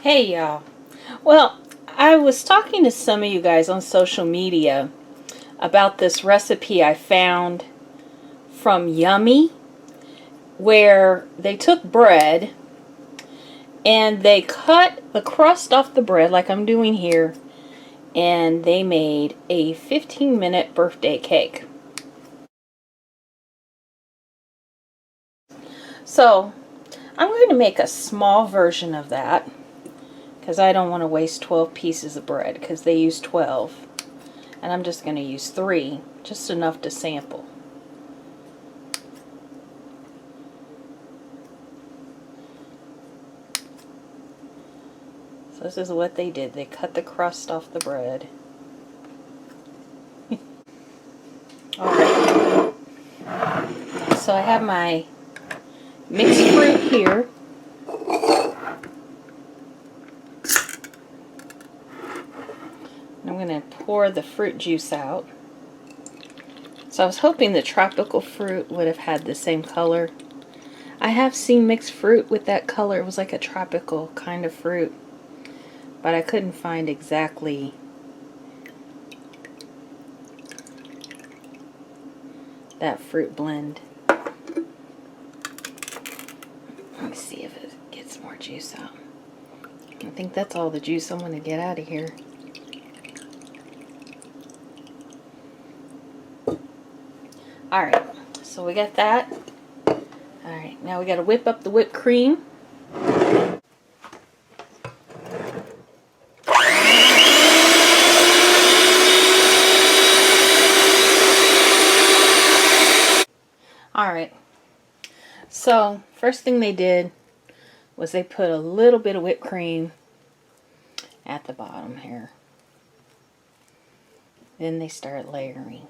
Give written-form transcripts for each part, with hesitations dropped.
Hey y'all. Well, I was talking to some of you guys on social media about this recipe I found from Yummy, where they took bread and they cut the crust off the bread like I'm doing here, and they made a 15-minute birthday cake. So I'm going to make a small version of that because I don't want to waste 12 pieces of bread because they use 12. And I'm just going to use 3, just enough to sample. So this is what they did. They cut the crust off the bread. Alright. So I have my mixed fruit here. I'm going to pour the fruit juice out. So I was hoping the tropical fruit would have had the same color. I have seen mixed fruit with that color. It was like a tropical kind of fruit. But I couldn't find exactly that fruit blend. Let me see if it gets more juice out. I think that's all the juice I'm going to get out of here. Alright, so we got that. Alright, now we got to whip up the whipped cream. Alright, so first thing they did was they put a little bit of whipped cream at the bottom here. Then they start layering.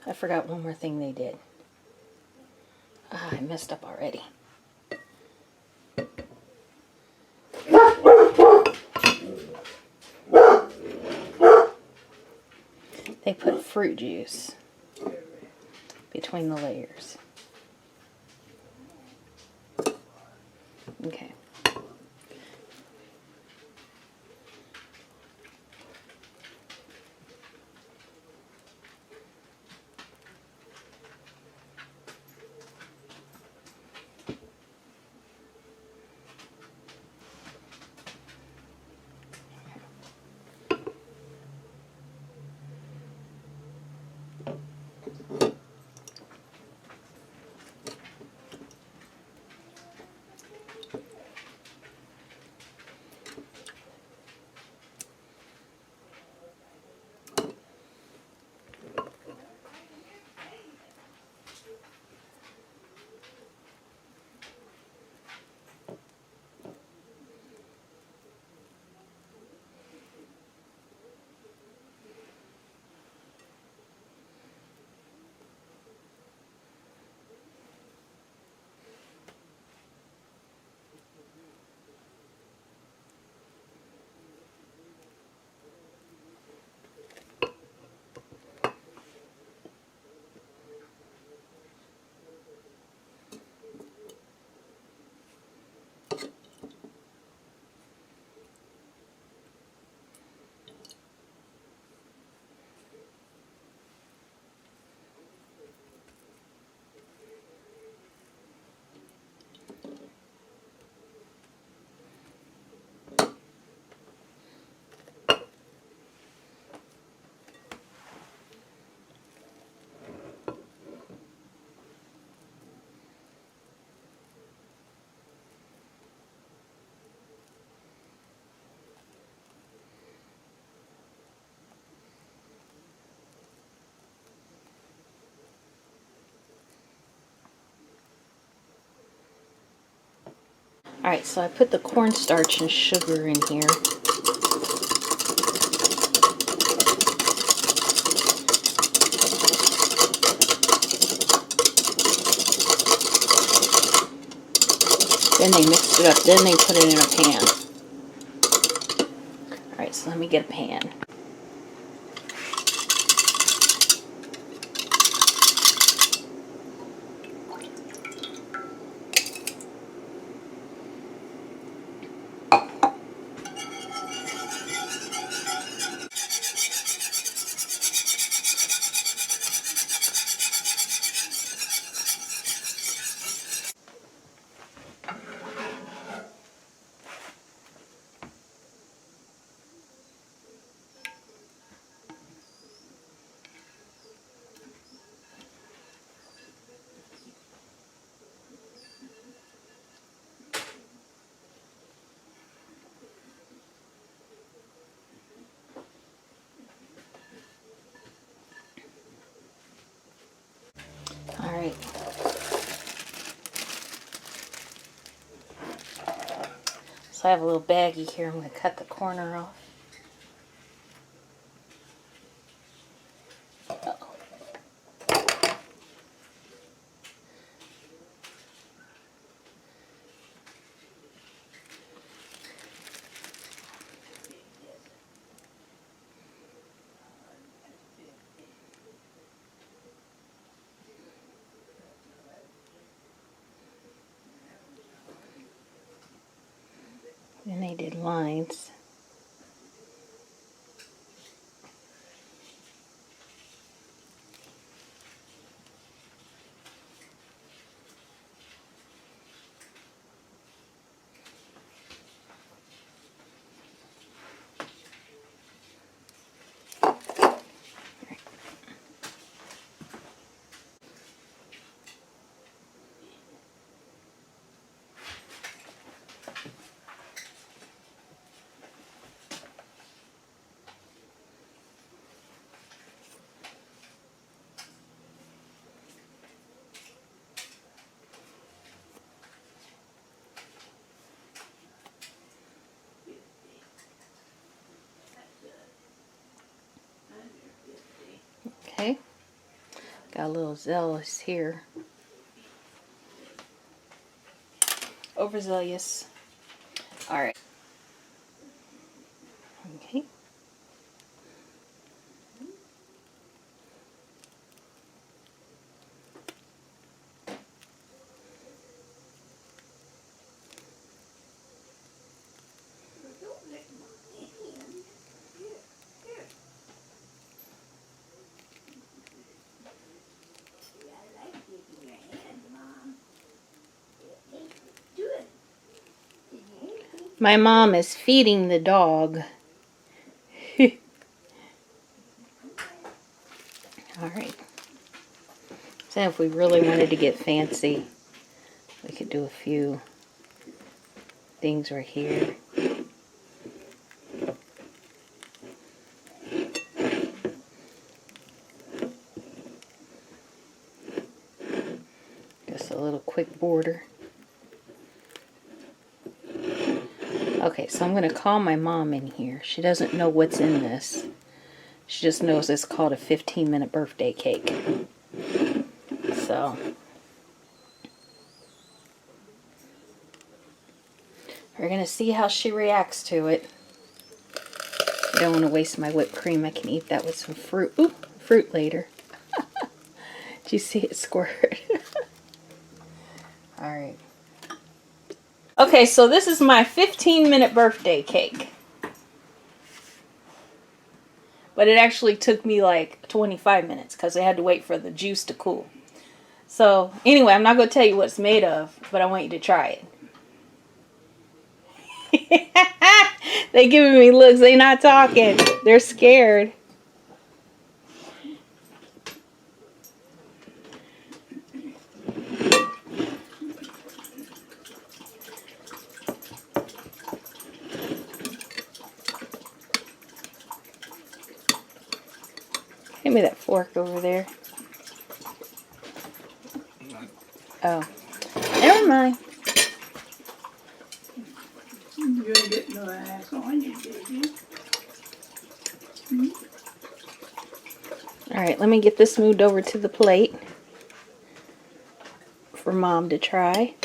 I forgot one more thing they did. I messed up already. They put fruit juice between the layers. Okay. Alright, so I put the cornstarch and sugar in here. Then they mixed it up. Then they put it in a pan. Alright, Alright, so let me get a pan. Alright. So I have a little baggie here. I'm going to cut the corner off. And they did lines. Okay. Got a little zealous here. Overzealous. Alright. Okay. My mom is feeding the dog. Alright. So if we really wanted to get fancy, we could do a few things right here. Just a little quick border. Okay, so I'm going to call my mom in here. She doesn't know what's in this. She just knows it's called a 15-minute birthday cake. So, we're going to see how she reacts to it. I don't want to waste my whipped cream. I can eat that with some fruit. Ooh, fruit later. Did you see it squirt? Alright. Okay, so this is my 15-minute birthday cake. But it actually took me like 25 minutes because I had to wait for the juice to cool. So, anyway, I'm not going to tell you what it's made of, but I want you to try it. They giving me looks. They not talking. They're scared. Give me that fork over there. Oh, never mind. You didn't get no ass on you, did you? Alright, let me get this moved over to the plate for Mom to try.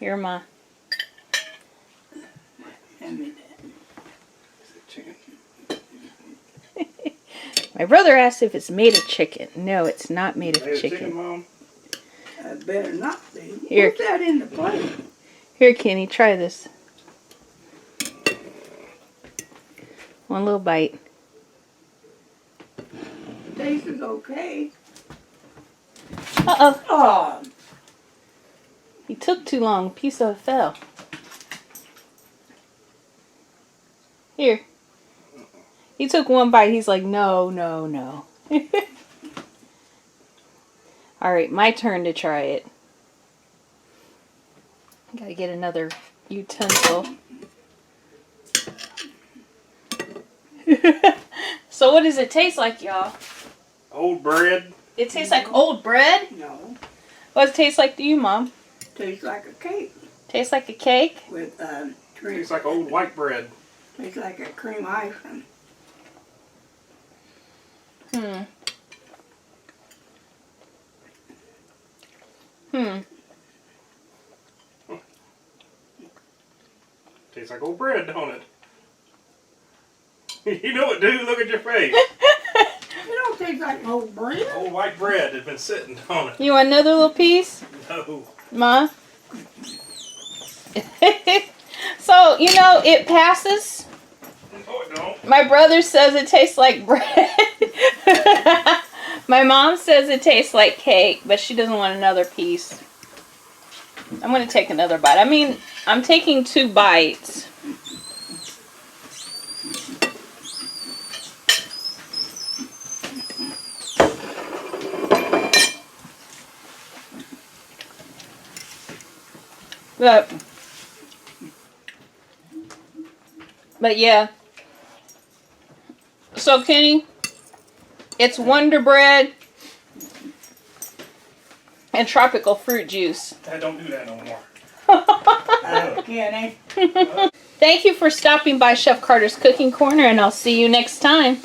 Here, Ma. Hand me that. Chicken. My brother asked if it's made of chicken. No, it's not made of Made of chicken. Mom? That better not be. Here. Put that in the plate. Here, Kenny, try this. One little bite. Taste is okay. Uh-oh. Oh, He took too long. A piece of it fell. Here. He took one bite. He's like, no, no, no. All right, my turn to try it. Gotta get another utensil. So what does it taste like, y'all? Old bread. It tastes like old bread? no. What does it taste like to you, Mom? Tastes like a cake Tastes like a cake? with cream. Tastes like old white bread. Tastes like a cream icing. Hmm. Tastes like old bread, don't it? You know it, dude. Look at your face. It don't taste like old bread. Old white bread has been sitting on it. You want another little piece, No. Ma? So, you know, it passes. No, it don't. My brother says it tastes like bread. My mom says it tastes like cake, but she doesn't want another piece. I'm going to take another bite. I mean, I'm taking 2 bites. But yeah. So Kenny, it's Wonder Bread and tropical fruit juice. I don't do that no more. Kenny. Thank you for stopping by Chef Carter's Cooking Corner, and I'll see you next time.